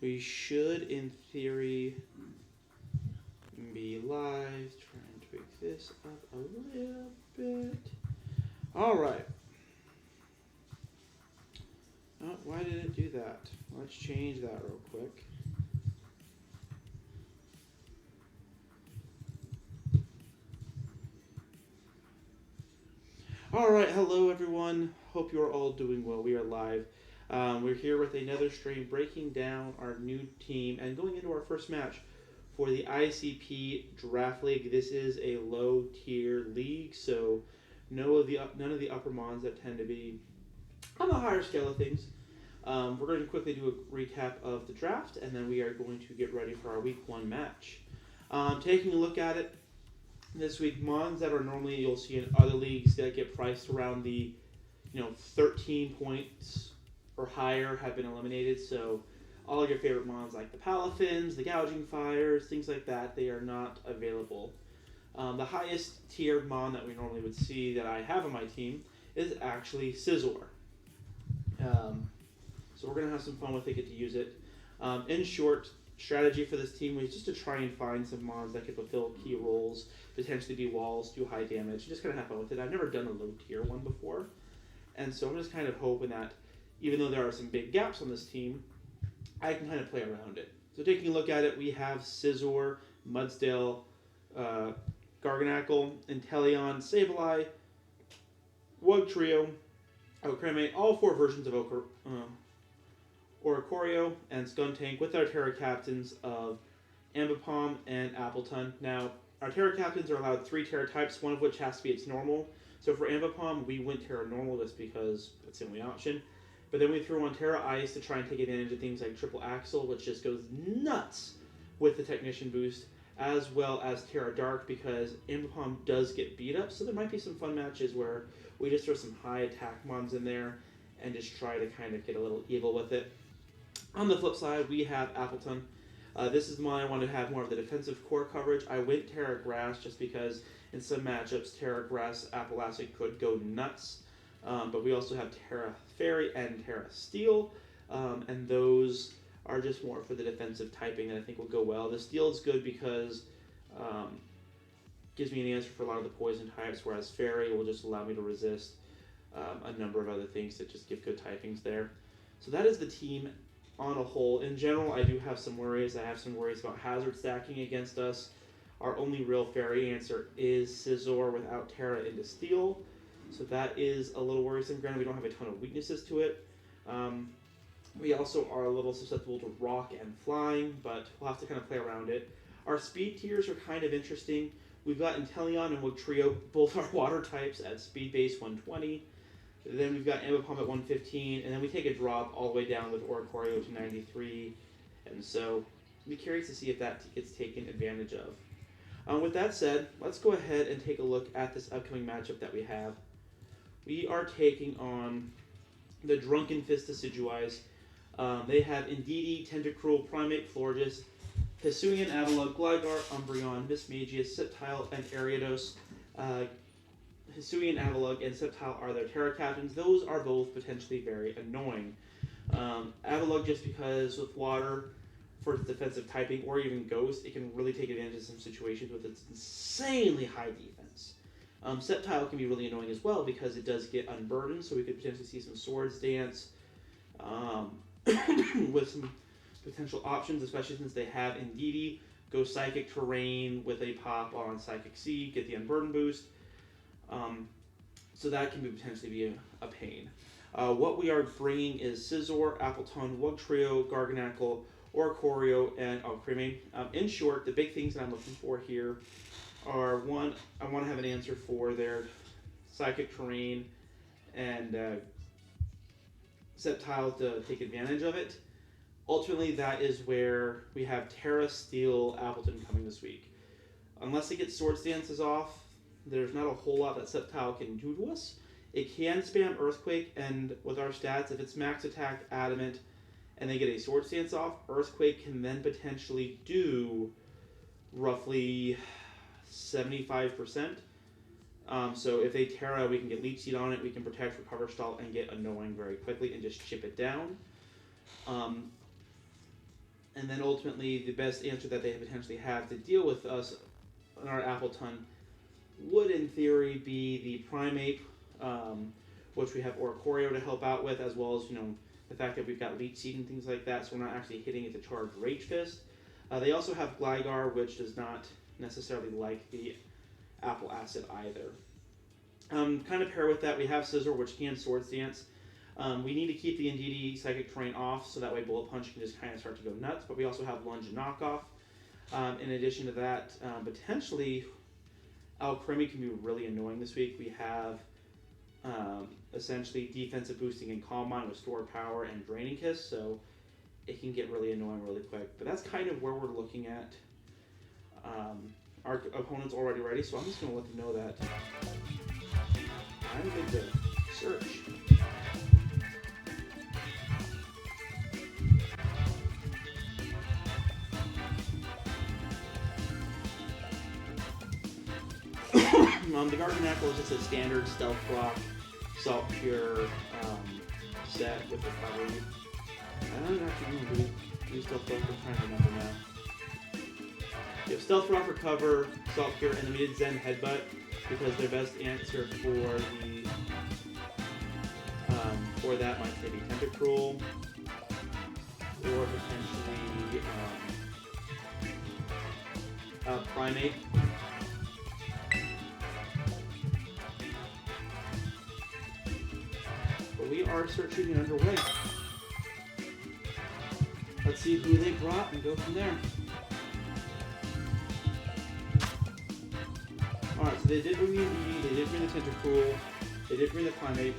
We should, in theory, be live. Try and tweak this up a little bit. All right. Oh, why did it do that? Let's change that real quick. All right, hello everyone. Hope you're all doing well. We are live. We're here with another stream breaking down our new team and going into our first match for the ICP Draft League. This is a low tier league, so none of the upper mons that tend to be on the higher scale of things. We're going to quickly do a recap of the draft, and then we are going to get ready for our week 1 match. Taking a look at it, this week, mons that are normally you'll see in other leagues that get priced around the 13 points or higher have been eliminated. So all of your favorite mons like the Palafins, the Gouging Fires, things like that, they are not available. The highest tiered mon that we normally would see that I have on my team is actually Scizor. So we're going to have some fun with it, get to use it. In short, strategy for this team was just to try and find some mons that could fulfill key roles, potentially be walls, do high damage, just kind of have fun with it. I've never done a low tier one before, and so I'm just kind of hoping that even though there are some big gaps on this team, I can kind of play around it. So taking a look at it, we have Scizor, Mudsdale, Garganacl, Inteleon, Sableye, Wugtrio, Okramate, all 4 versions of Oricorio, and Skuntank with our Terra Captains of Ambipom and Appletun. Now, our Terra Captains are allowed 3 Terra types, one of which has to be its normal. So for Ambipom, we went Terra Normal just because it's the only option. But then we threw on Terra Ice to try and take advantage of things like Triple Axle, which just goes nuts with the Technician boost, as well as Terra Dark because Ambipom does get beat up. So there might be some fun matches where we just throw some high attack mons in there and just try to kind of get a little evil with it. On the flip side, we have Appletun. This is the one I want to have more of the defensive core coverage. I went Terra Grass just because in some matchups, Terra Grass Appalachia could go nuts. But we also have Terra Fairy and Terra Steel, and those are just more for the defensive typing that I think will go well. The Steel is good because gives me an answer for a lot of the poison types, whereas Fairy will just allow me to resist a number of other things that just give good typings there. So that is the team on a whole. In general, I do have some worries. I have some worries about hazard stacking against us. Our only real Fairy answer is Scizor without Terra into Steel. So that is a little worrisome. Granted, we don't have a ton of weaknesses to it. We also are a little susceptible to Rock and Flying, but we'll have to kind of play around it. Our speed tiers are kind of interesting. We've got Inteleon and Wugtrio, both are water types at speed base 120. Then we've got Ambipom at 115, and then we take a drop all the way down with Oricorio to 93. And so I'll be curious to see if that gets taken advantage of. With that said, let's go ahead and take a look at this upcoming matchup that we have. We are taking on the Drunken Fist Decidueye. They have Indeedee, Tentacruel, Primate, Florges, Hisuian, Avalugg, Gligar, Umbreon, Mismagius, Sceptile, and Ariados. Hisuian, Avalugg, and Sceptile are their Terra Captains. Those are both potentially very annoying. Avalugg just because with water, for its defensive typing, or even Ghost, it can really take advantage of some situations with its insanely high defense. Sceptile can be really annoying as well because it does get unburdened, so we could potentially see some Swords Dance with some potential options, especially since they have Indeedee, go Psychic Terrain with a pop on Psychic Seed, get the Unburden boost. So that can potentially be a pain. What we are bringing is Scizor, Appletun, Wugtrio, Garganacl, Oricorio, and Okramate. In short, the big things that I'm looking for here are, one, I want to have an answer for their Psychic Terrain and Sceptile to take advantage of it. Ultimately, that is where we have Terra Steel Appletun coming this week. Unless it gets Swords Dances off, there's not a whole lot that Sceptile can do to us. It can spam Earthquake, and with our stats, if it's max attack, Adamant, and they get a Swords Dance off, Earthquake can then potentially do roughly 75%. So if they Terra, we can get Leech Seed on it, we can protect, recover stall, and get annoying very quickly and just chip it down. And then ultimately, the best answer that they potentially have to deal with us in our Appleton would, in theory, be the Primate, which we have Oricorio to help out with, as well as, the fact that we've got Leech Seed and things like that, so we're not actually hitting it to charge Rage Fist. They also have Gligar, which does not necessarily like the Apple Acid either. Kind of pair with that, we have Scizor, which can Swords Dance. We need to keep the Indeedee Psychic Terrain off, so that way Bullet Punch can just kind of start to go nuts, but we also have Lunge and Knockoff. In addition to that, potentially, Alcremie can be really annoying this week. We have essentially defensive boosting and Calm Mind with Store Power and Draining Kiss, so it can get really annoying really quick. But that's kind of where we're looking at. Our opponent's already ready, so I'm just going to let them know that I'm good to search. The Garganacl is just a standard Stealth Rock, Salt Cure set with recovery. I don't actually know, do we Stealth Rock? I'm trying to remember now. We have Stealth Rock, Recover, Salt Cure, and then we did Zen Headbutt because their best answer for that might be Tentacruel or potentially Primate. We are searching and underway. Let's see who they brought and go from there. Alright, so they did bring the Indeedee, they did bring the Tentacruel, they did bring the Primate,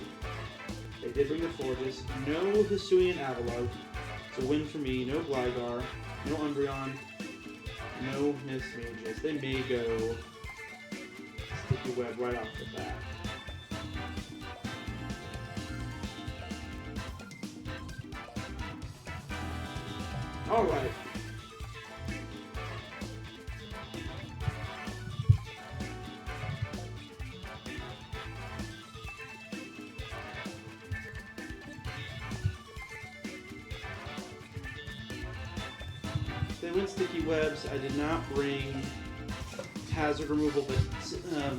they did bring the Fortis, no Hisuian Avalugg, it's a win for me, no Gligar, no Umbreon, no Miss Magus. They may go Sticky Web right off the bat. Alright. They went Sticky Webs. I did not bring Hazard Removal, but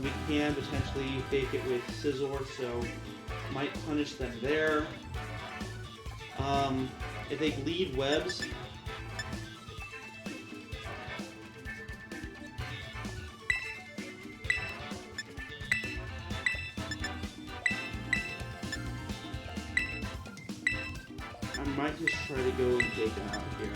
we can potentially fake it with Scizor, so might punish them there. If they lead Webs, I might just try to go and take them out here.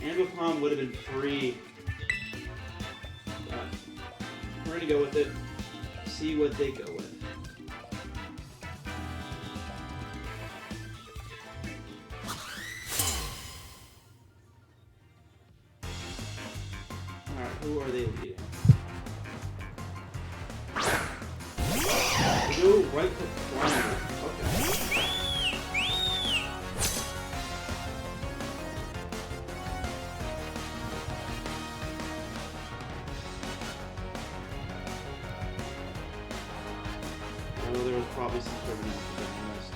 Ambipom would have been free. We're going to go with it, see what they go with. Alright, who are they leading? Go right to Primal. Okay. There was probably some sort of answer that I missed.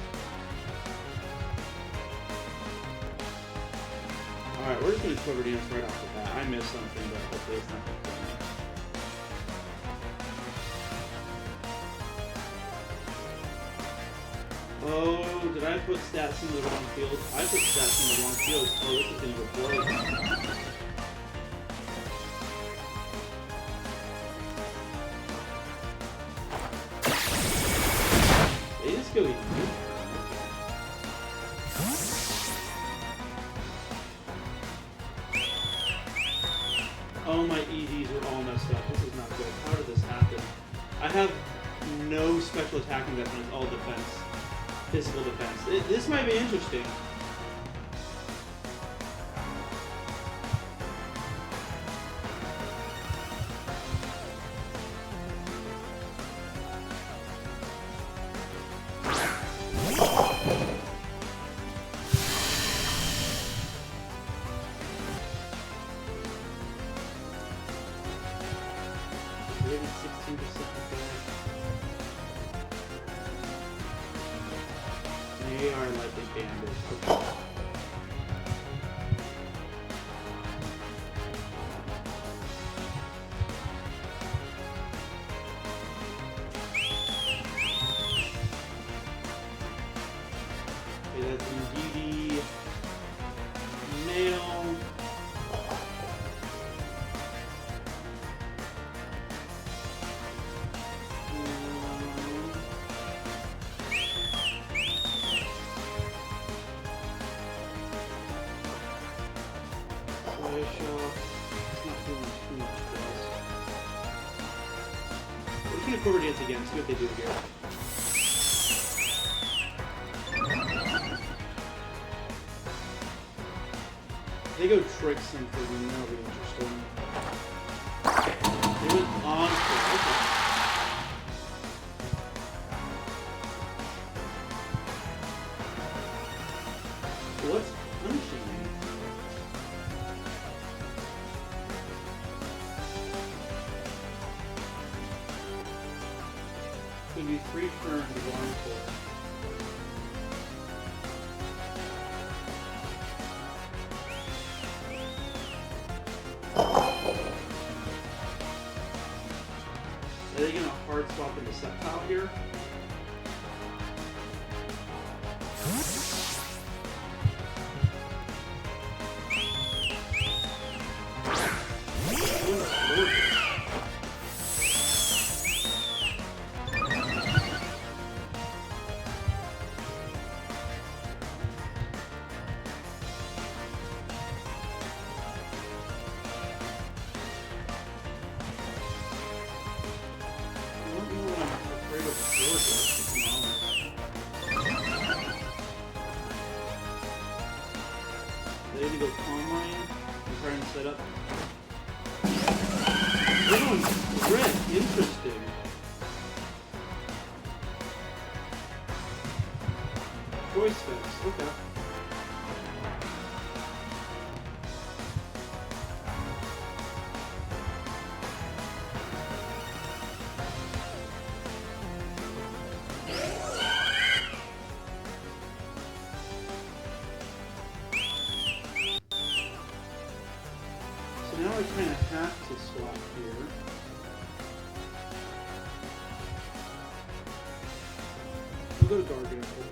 Alright, we're just going to Quiver Dance right off the bat. I missed something, but hopefully it's not going to kill me. Oh, did I put stats in the wrong field? I put stats in the wrong field. Oh, this is going to go blow. Oh, my EVs are all messed up. This is not good. How did this happen? I have no special attack investment. It's all defense. Physical defense. This might be interesting. they are likely banded. Okay. Okay, that's indeed male. It's not doing too much for us. We're just gonna cover dance again, see what they do here. They go trick something, that'll be interesting. They went on for okay. What's punishing me? Could be 3 turns of encore. Are they gonna hard swap into Septile here? They need to go combine and try and set up. They're going red. Interesting. Choice fence. Okay. Now I kind of have to swap here. We'll go to Gargantuar.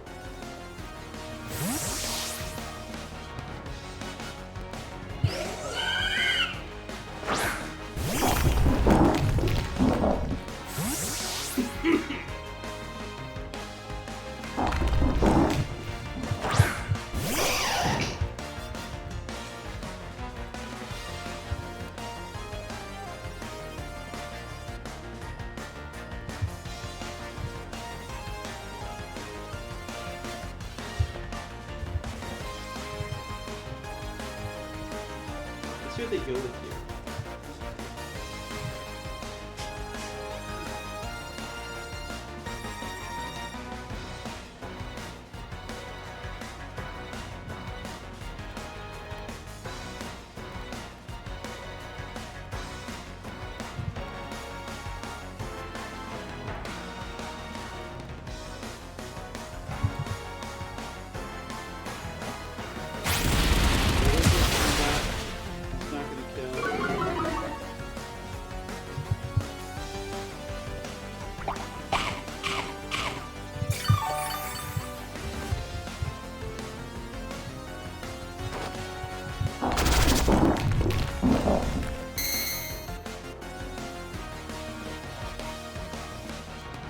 Let's see what they go with here.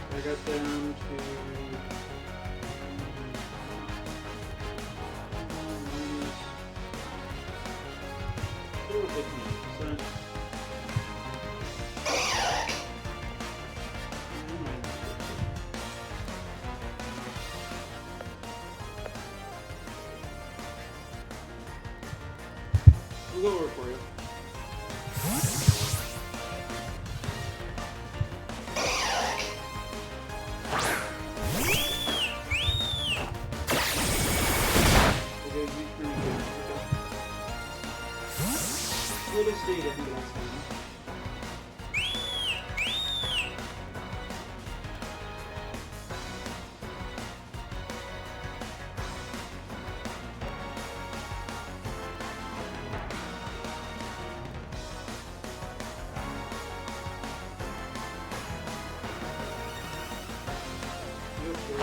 I got down to minus 15%. We'll go over for you. We'll just stay there until that's fine.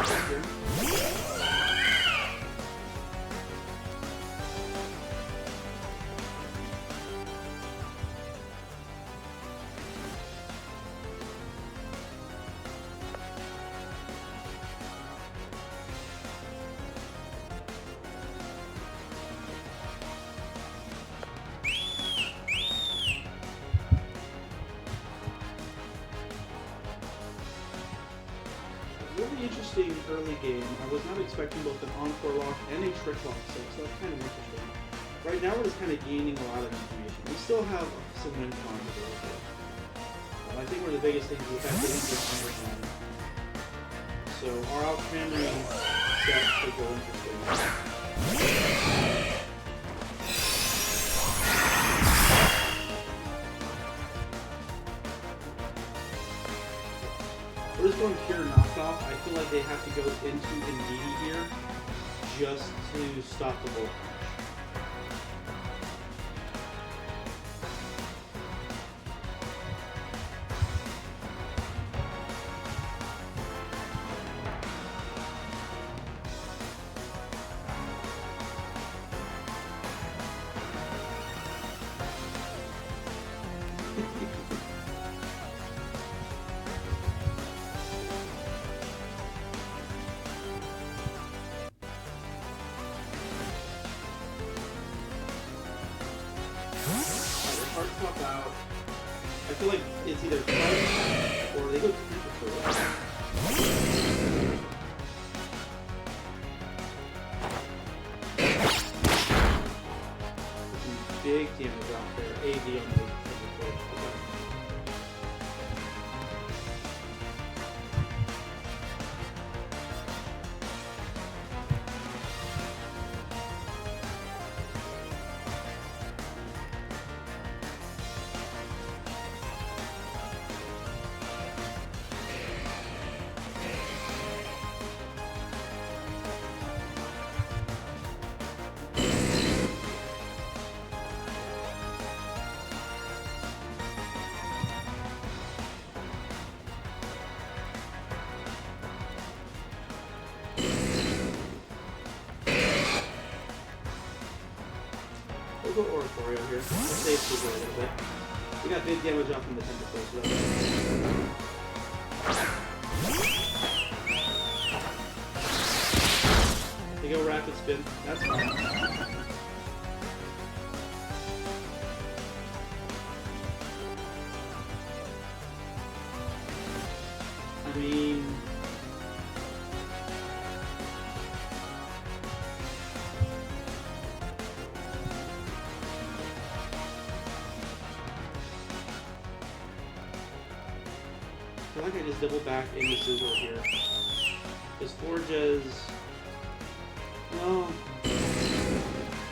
here. Really interesting early game. I was not expecting both an encore lock and a trick lock, so that's kind of interesting. Right now we're just kind of gaining a lot of information. We still have some win cons available. I think one of the biggest things is the fact that we can understand. So our outclamoring set could go interesting. We're just going pure knockoff. I feel like they have to go into Indeedee here just to stop the bullet punch. Hard swap out. I feel like it's either close or they go for it. Big damage out there. AD on the floor. Okay. We'll go Oratorio here. We'll save Super a little bit. We got big damage off from the Tentacles, so that's they go Rapid Spin. That's fine. I mean... I feel like I just double back into Sizzle here. Because Forges... Well...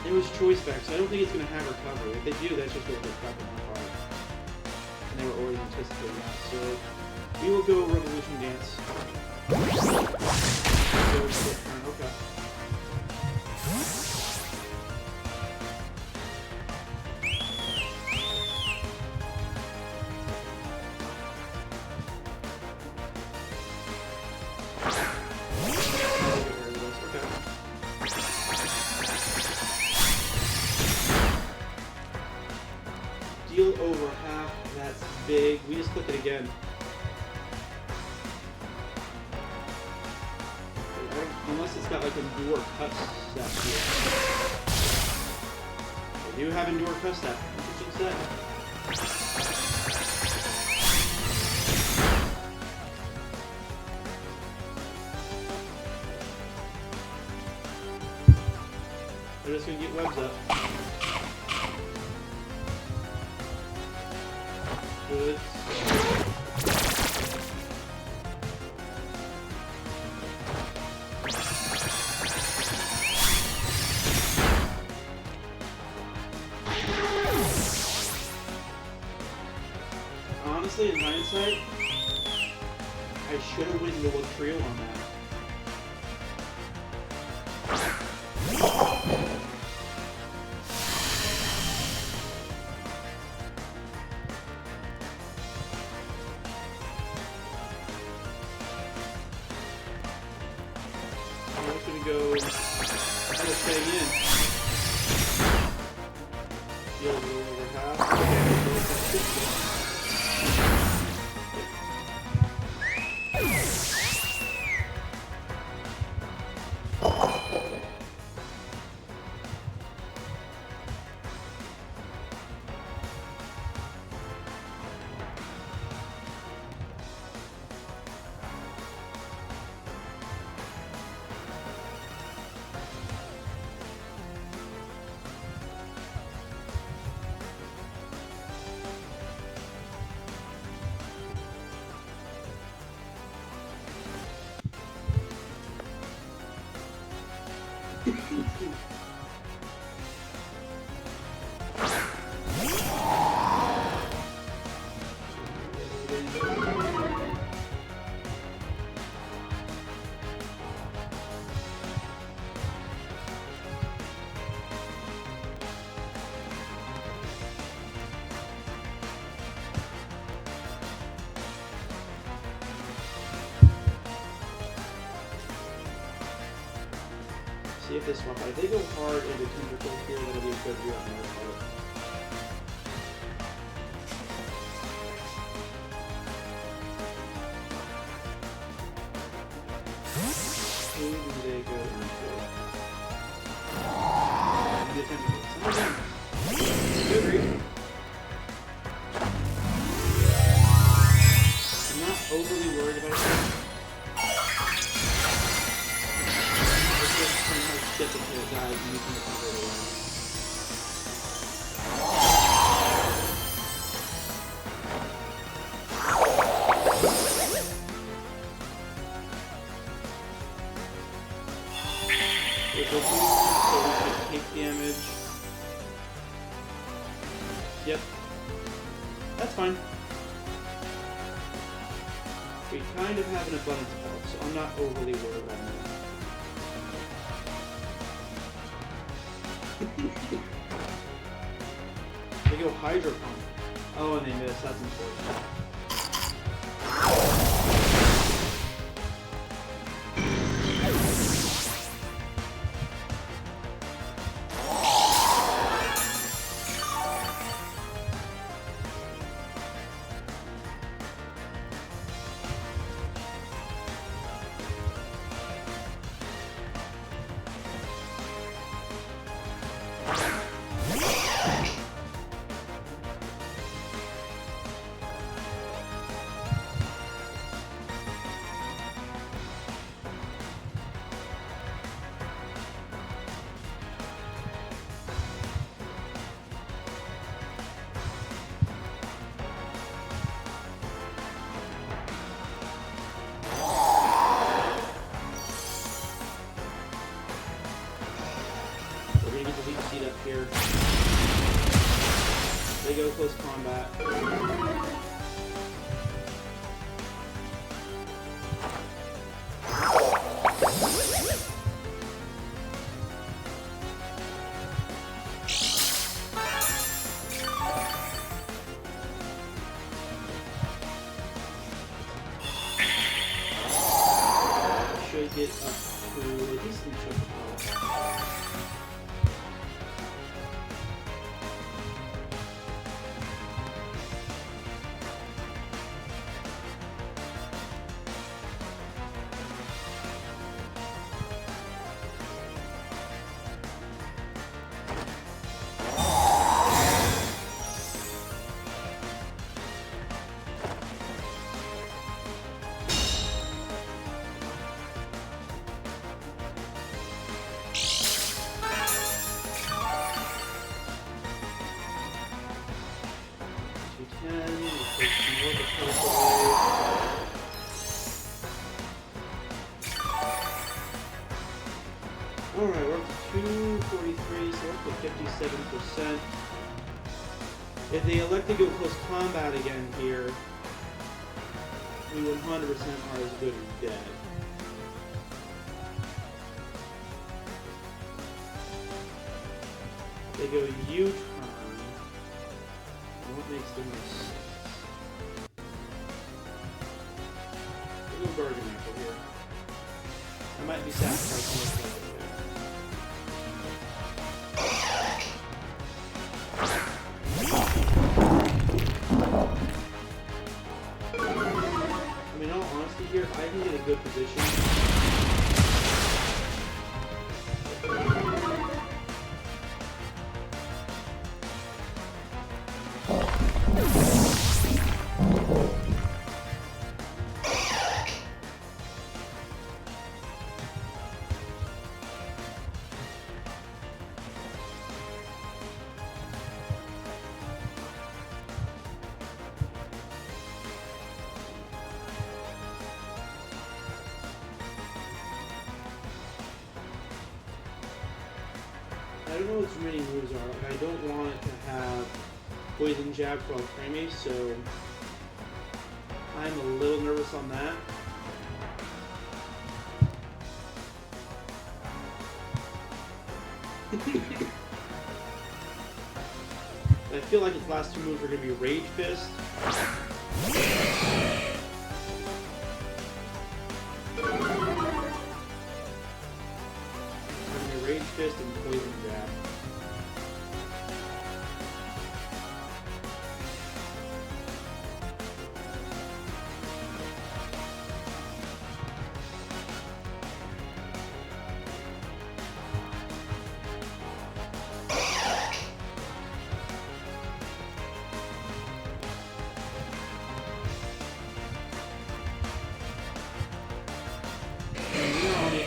It was choice back, so I don't think it's going to have recovery. If they do, that's just going to recover my part. And they were already anticipating that, so... We will go Revolution Dance. Okay. Deal over half, that's big. We just click it again. Unless it's got like Endure Cut Step here. I do have Endure Cut Step. Interesting set. They're just gonna get webs up. Good. Honestly, in hindsight, I should have went Noah Trio on that. go. I'm gonna stay in. Heal a little over half. See if they swap out. If they go hard into Tentacle here, that'll be a good deal on their part. Who do they go into? The Tentacles. Some of them. Good reason. I'm not overly worried about it. Get the kill guys and you can cover it away. So we should take damage. Yep. That's fine. We kind of have an abundance of health, so I'm not overly worried about that. They go Hydro Pump. Oh, and they miss. That's unfortunate. Here. They go close combat. Should get up to a decent chunk of health. Alright, we're up to 243, so we're up to 57%. If they elect to go close combat again here, we 100% are as good as dead. They go U-turn. What makes the most sense? They go Garganapple here. I might be sacrificing this one. I mean, in all honesty here, if I can get a good position. I don't know what too many moves are. Like, I don't want it to have poison jab for Alcremie, so I'm a little nervous on that. I feel like its last two moves are going to be Rage Fist. Rage Fist and Poison Jab.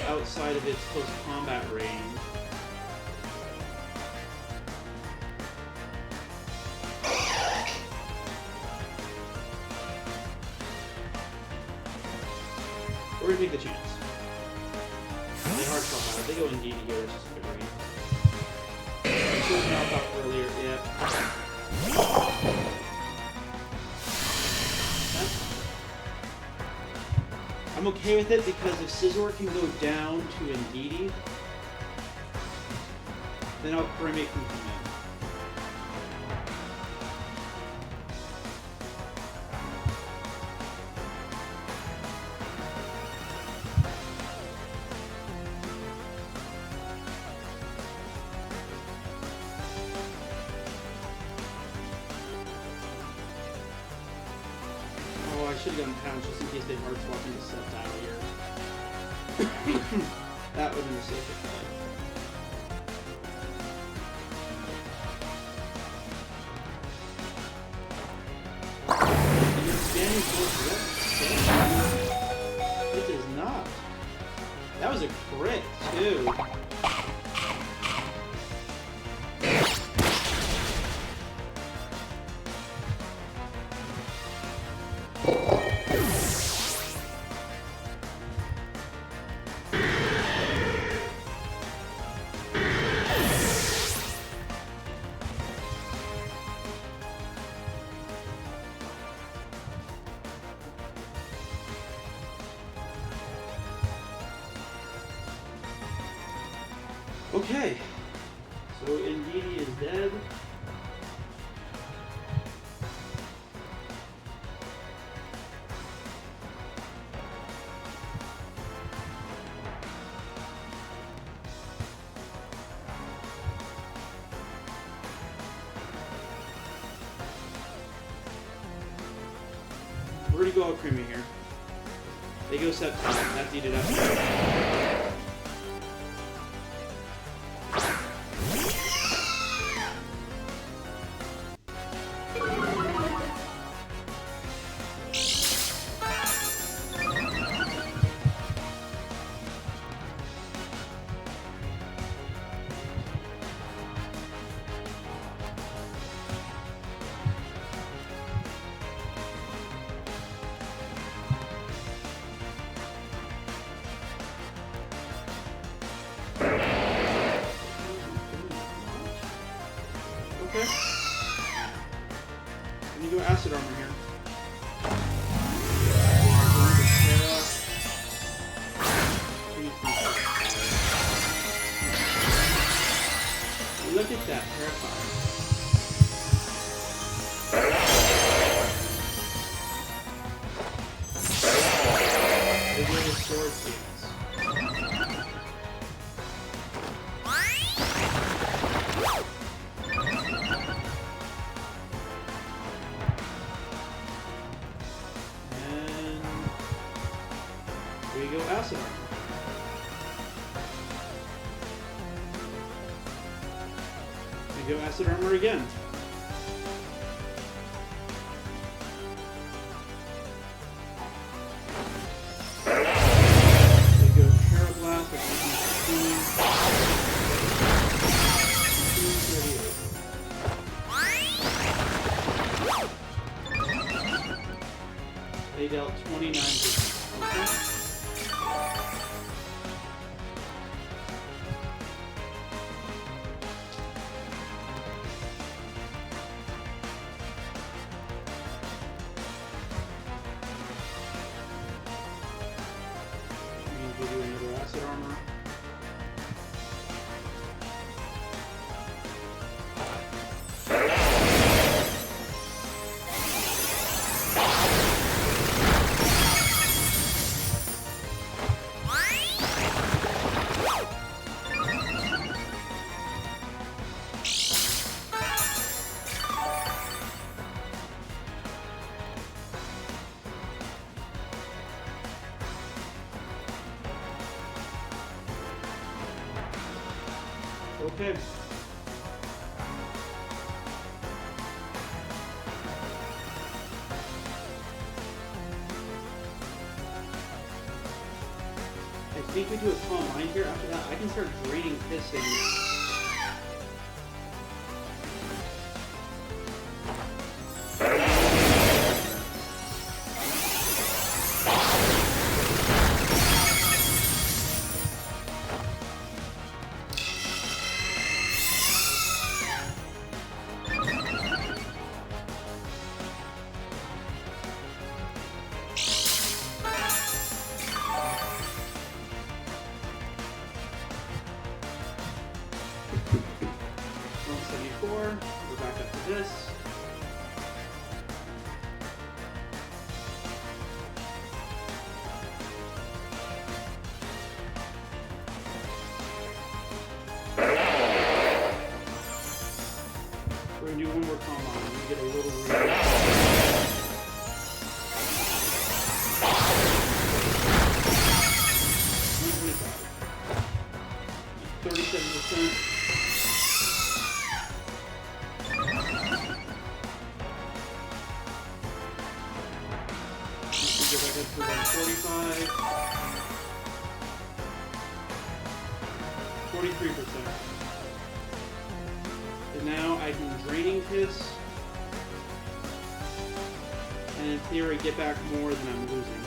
Outside of its close combat range. We're gonna take the chance. They hard shot battle. They go in DD here, it's just a good range. She was knocked off earlier, yeah. I'm okay with it because if Scizor can go down to Indeedee, then Alcremie can come in. Oh, I should have gone pounds just in case they hard swap into set dial here. That would have been the safer play. It is not. That was a crit, too. Okay, so Indeedee is dead. We're gonna go Alcremie here. They go set time. That's eat it up. Okay. Let me go acid armor here. Look at that terrifying. They're doing a sword dance. we go acid armor. We go acid armor again. We go Parablast with 238. They dealt 29%. Okay. Give you another acid armor. Okay. I think we do a calm mind here. After that, I can start draining pissing. We're back up to this. We're gonna do one more calm on. We're gonna get a little read. 37%. Go back up to 145. 43%. And now I can draining piss. And in theory get back more than I'm losing.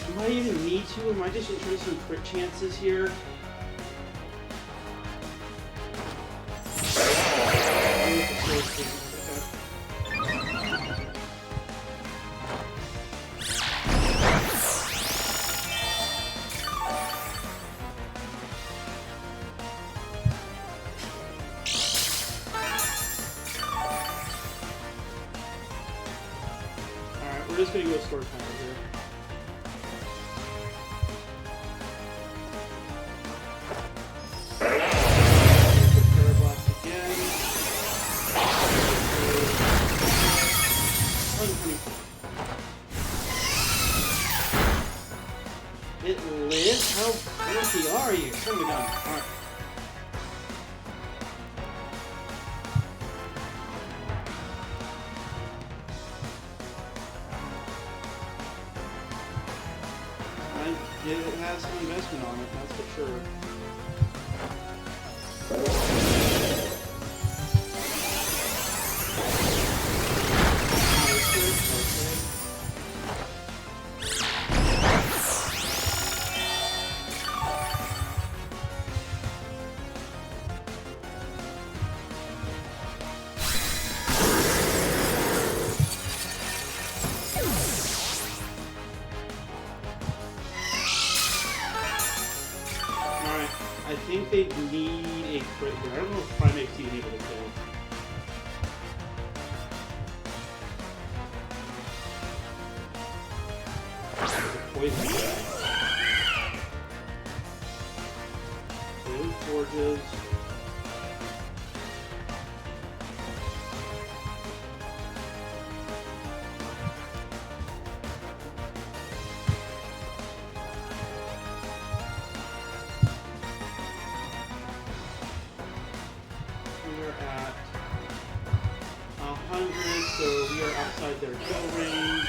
Do I even need to? Am I just introducing crit chances here? Alright, we're just gonna go sword power here. It lives? How filthy are you? Turn me down. Alright. It has some investment on it, that's for sure. I think they need a crit here. I don't know if Primate's even able to kill. Poison. Those forges. We're at 100, so we are outside their kill range.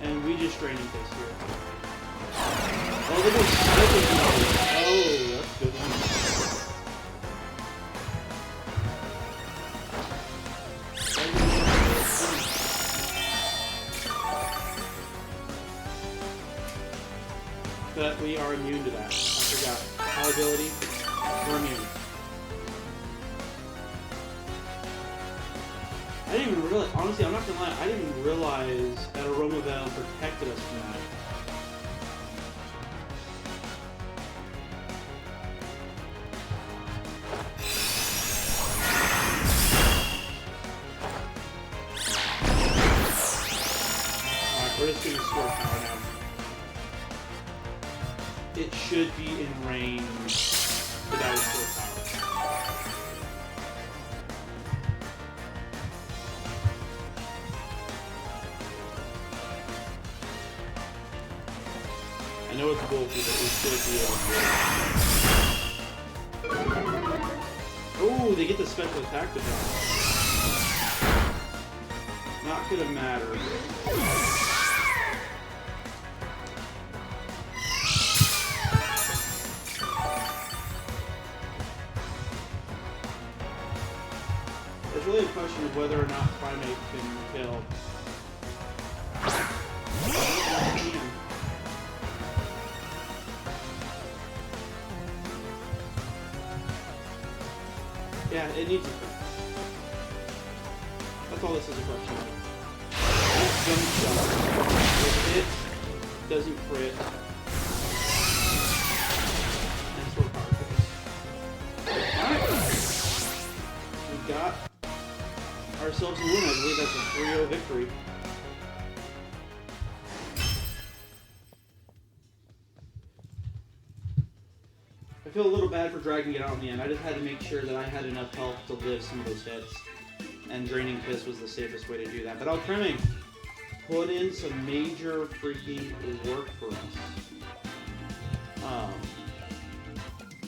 And we just draining this here. Oh, they go cycle now. Oh, that's good. But we are immune to that. I forgot. Our ability, we're immune. I didn't even realize, honestly, I'm not gonna lie, I didn't even realize that Aroma Veil protected us from that. Alright, we're just doing sword power now. It should be in range without sword power. I know it's bulky, but we should be able to. Oh, they get the special attack to drop. Not gonna matter. It's really a question of whether or not Primate can kill. Yeah, it needs a crit. That's all this is a question of. Jump shot. If it doesn't crit, and sword power crits. Alright. We got ourselves a win. I believe that's a 3-0 victory. I feel a little bad for dragging it out in the end. I just had to make sure that I had enough health to live some of those hits. And Draining Fist was the safest way to do that. But Alchemy put in some major freaking work for us.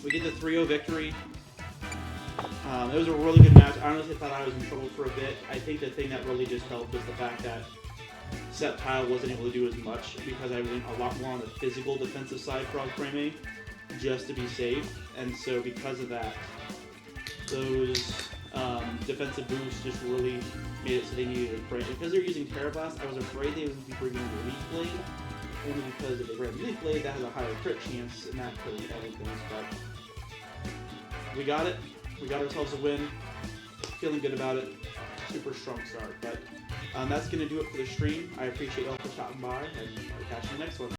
We get the 3-0 victory. It was a really good match. I honestly thought I was in trouble for a bit. I think the thing that really just helped was the fact that Sceptile wasn't able to do as much because I went a lot more on the physical defensive side for Alchemy, just to be safe, and so because of that, those defensive boosts just really made it so they needed a crit. Because they're using Terra Blast, I was afraid they would be bringing the Leaf Blade, only because if they ran Leaf Blade, that has a higher crit chance, and that could have other things, but we got it. We got ourselves a win. Feeling good about it. Super strong start, but that's going to do it for the stream. I appreciate y'all for stopping by, and I'll catch you in the next one.